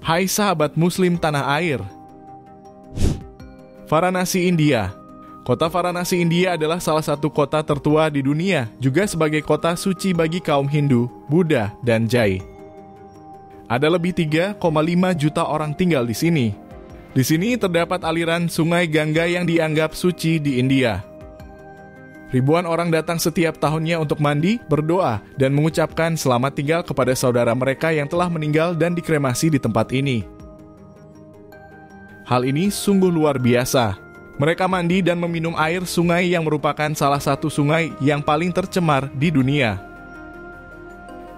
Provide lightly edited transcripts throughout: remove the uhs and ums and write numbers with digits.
Hai sahabat Muslim tanah air. Varanasi, India. Kota Varanasi, India adalah salah satu kota tertua di dunia, juga sebagai kota suci bagi kaum Hindu, Buddha, dan Jain. Ada lebih 3,5 juta orang tinggal di sini. Di sini terdapat aliran sungai Gangga yang dianggap suci di India. Ribuan orang datang setiap tahunnya untuk mandi, berdoa, dan mengucapkan selamat tinggal kepada saudara mereka yang telah meninggal dan dikremasi di tempat ini. Hal ini sungguh luar biasa. Mereka mandi dan meminum air sungai yang merupakan salah satu sungai yang paling tercemar di dunia.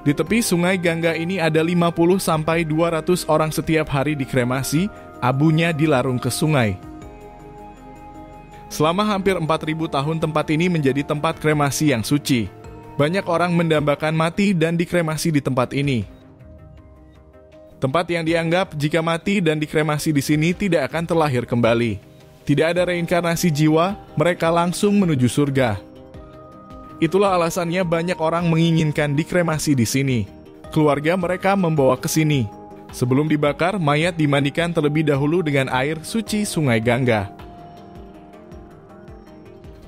Di tepi sungai Gangga ini ada 50-200 orang setiap hari dikremasi, abunya dilarung ke sungai. Selama hampir 4.000 tahun tempat ini menjadi tempat kremasi yang suci. Banyak orang mendambakan mati dan dikremasi di tempat ini. Tempat yang dianggap jika mati dan dikremasi di sini tidak akan terlahir kembali. Tidak ada reinkarnasi jiwa, mereka langsung menuju surga. Itulah alasannya banyak orang menginginkan dikremasi di sini. Keluarga mereka membawa ke sini. Sebelum dibakar, mayat dimandikan terlebih dahulu dengan air suci sungai Gangga.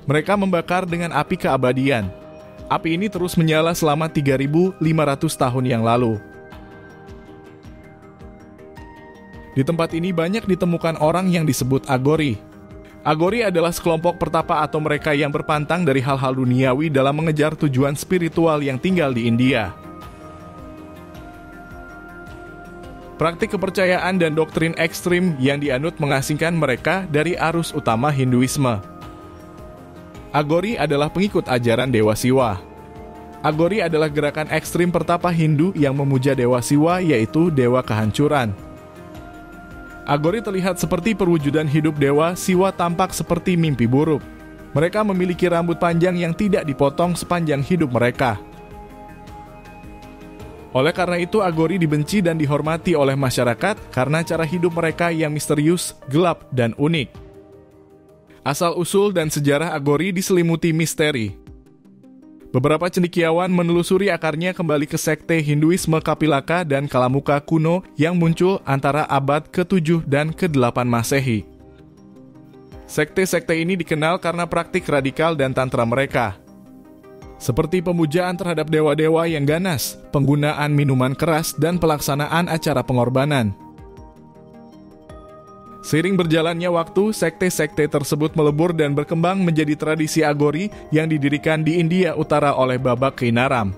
Mereka membakar dengan api keabadian. Api ini terus menyala selama 3.500 tahun yang lalu. Di tempat ini banyak ditemukan orang yang disebut Agori. Agori adalah sekelompok pertapa atau mereka yang berpantang dari hal-hal duniawi dalam mengejar tujuan spiritual yang tinggal di India. Praktik kepercayaan dan doktrin ekstrim yang dianut mengasingkan mereka dari arus utama Hinduisme. Agori adalah pengikut ajaran Dewa Siwa. Agori adalah gerakan ekstrim pertapa Hindu yang memuja Dewa Siwa, yaitu Dewa Kehancuran. Agori terlihat seperti perwujudan hidup Dewa Siwa, tampak seperti mimpi buruk. Mereka memiliki rambut panjang yang tidak dipotong sepanjang hidup mereka. Oleh karena itu, Agori dibenci dan dihormati oleh masyarakat karena cara hidup mereka yang misterius, gelap, dan unik. Asal-usul dan sejarah Agori diselimuti misteri. Beberapa cendekiawan menelusuri akarnya kembali ke sekte Hinduisme Kapilaka dan Kalamuka kuno yang muncul antara abad ke-7 dan ke-8 Masehi. Sekte-sekte ini dikenal karena praktik radikal dan tantra mereka, seperti pemujaan terhadap dewa-dewa yang ganas, penggunaan minuman keras, dan pelaksanaan acara pengorbanan. Seiring berjalannya waktu, sekte-sekte tersebut melebur dan berkembang menjadi tradisi Agori yang didirikan di India Utara oleh Baba Keinaram,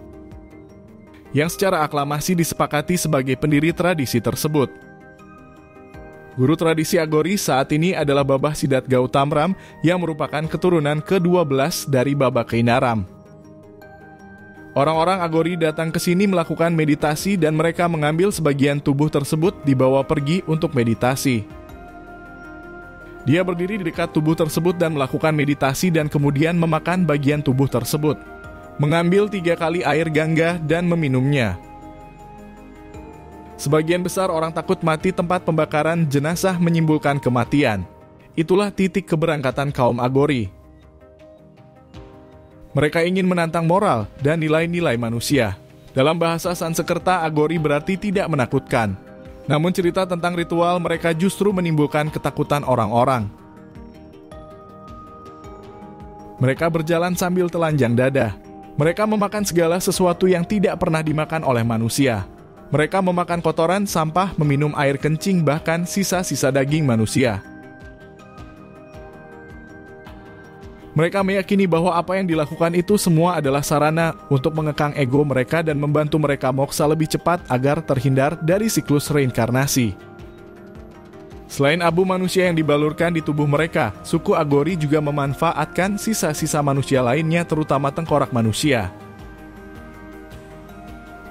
yang secara aklamasi disepakati sebagai pendiri tradisi tersebut. Guru tradisi Agori saat ini adalah Baba Siddhartha Gautamram yang merupakan keturunan ke-12 dari Baba Keinaram. Orang-orang Agori datang ke sini melakukan meditasi dan mereka mengambil sebagian tubuh tersebut dibawa pergi untuk meditasi. Dia berdiri di dekat tubuh tersebut dan melakukan meditasi dan kemudian memakan bagian tubuh tersebut. Mengambil 3 kali air Gangga dan meminumnya. Sebagian besar orang takut mati tempat pembakaran jenazah menyimpulkan kematian. Itulah titik keberangkatan kaum Agori. Mereka ingin menantang moral dan nilai-nilai manusia. Dalam bahasa Sanskerta, Agori berarti tidak menakutkan. Namun cerita tentang ritual mereka justru menimbulkan ketakutan orang-orang. Mereka berjalan sambil telanjang dada. Mereka memakan segala sesuatu yang tidak pernah dimakan oleh manusia. Mereka memakan kotoran, sampah, meminum air kencing, bahkan sisa-sisa daging manusia. Mereka meyakini bahwa apa yang dilakukan itu semua adalah sarana untuk mengekang ego mereka dan membantu mereka moksa lebih cepat agar terhindar dari siklus reinkarnasi. Selain abu manusia yang dibalurkan di tubuh mereka, suku Agori juga memanfaatkan sisa-sisa manusia lainnya, terutama tengkorak manusia.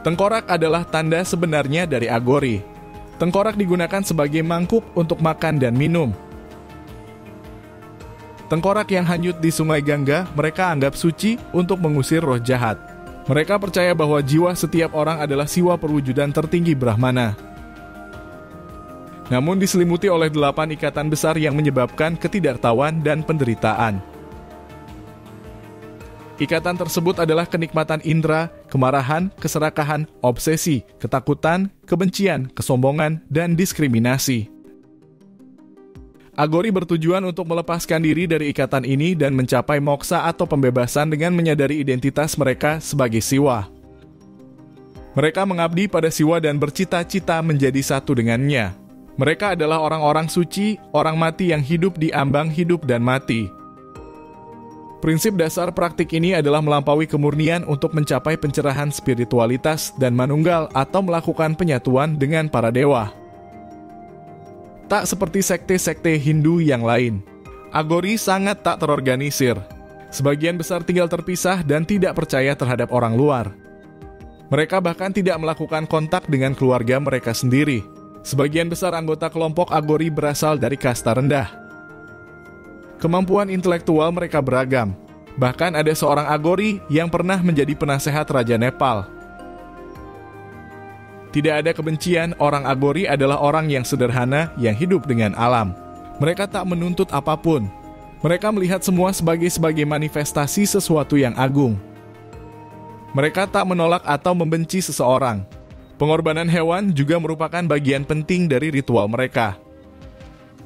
Tengkorak adalah tanda sebenarnya dari Agori. Tengkorak digunakan sebagai mangkuk untuk makan dan minum. Tengkorak yang hanyut di sungai Gangga mereka anggap suci untuk mengusir roh jahat. Mereka percaya bahwa jiwa setiap orang adalah siwa perwujudan tertinggi Brahmana. Namun diselimuti oleh 8 ikatan besar yang menyebabkan ketidaktahuan dan penderitaan. Ikatan tersebut adalah kenikmatan indera, kemarahan, keserakahan, obsesi, ketakutan, kebencian, kesombongan, dan diskriminasi. Agori bertujuan untuk melepaskan diri dari ikatan ini dan mencapai moksa atau pembebasan dengan menyadari identitas mereka sebagai siwa. Mereka mengabdi pada siwa dan bercita-cita menjadi satu dengannya. Mereka adalah orang-orang suci, orang mati yang hidup di ambang hidup dan mati. Prinsip dasar praktik ini adalah melampaui kemurnian untuk mencapai pencerahan spiritualitas dan manunggal atau melakukan penyatuan dengan para dewa. Tak seperti sekte-sekte Hindu yang lain, Agori sangat tak terorganisir. Sebagian besar tinggal terpisah dan tidak percaya terhadap orang luar. Mereka bahkan tidak melakukan kontak dengan keluarga mereka sendiri. Sebagian besar anggota kelompok Agori berasal dari kasta rendah. Kemampuan intelektual mereka beragam. Bahkan ada seorang Agori yang pernah menjadi penasehat Raja Nepal. Tidak ada kebencian, orang Agori adalah orang yang sederhana yang hidup dengan alam. Mereka tak menuntut apapun. Mereka melihat semua sebagai manifestasi sesuatu yang agung. Mereka tak menolak atau membenci seseorang. Pengorbanan hewan juga merupakan bagian penting dari ritual mereka.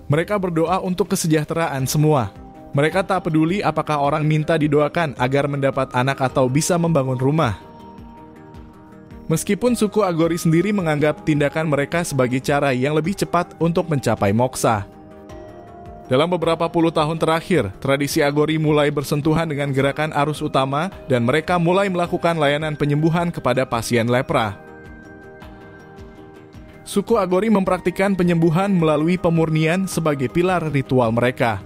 Mereka berdoa untuk kesejahteraan semua. Mereka tak peduli apakah orang minta didoakan agar mendapat anak atau bisa membangun rumah. Meskipun suku Agori sendiri menganggap tindakan mereka sebagai cara yang lebih cepat untuk mencapai moksa. Dalam beberapa puluh tahun terakhir, tradisi Agori mulai bersentuhan dengan gerakan arus utama dan mereka mulai melakukan layanan penyembuhan kepada pasien lepra. Suku Agori mempraktikkan penyembuhan melalui pemurnian sebagai pilar ritual mereka.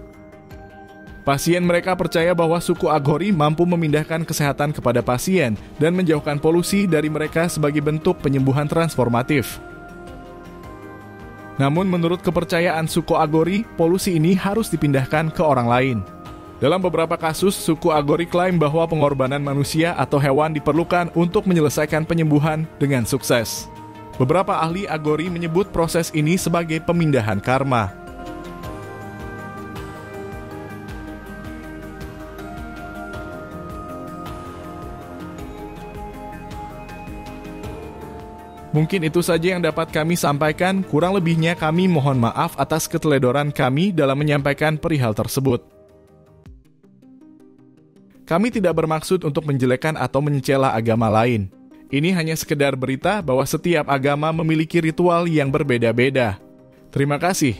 Pasien mereka percaya bahwa suku Agori mampu memindahkan kesehatan kepada pasien dan menjauhkan polusi dari mereka sebagai bentuk penyembuhan transformatif. Namun menurut kepercayaan suku Agori, polusi ini harus dipindahkan ke orang lain. Dalam beberapa kasus, suku Agori klaim bahwa pengorbanan manusia atau hewan diperlukan untuk menyelesaikan penyembuhan dengan sukses. Beberapa ahli Agori menyebut proses ini sebagai pemindahan karma. Mungkin itu saja yang dapat kami sampaikan, kurang lebihnya kami mohon maaf atas keteledoran kami dalam menyampaikan perihal tersebut. Kami tidak bermaksud untuk menjelekkan atau mencela agama lain. Ini hanya sekedar berita bahwa setiap agama memiliki ritual yang berbeda-beda. Terima kasih.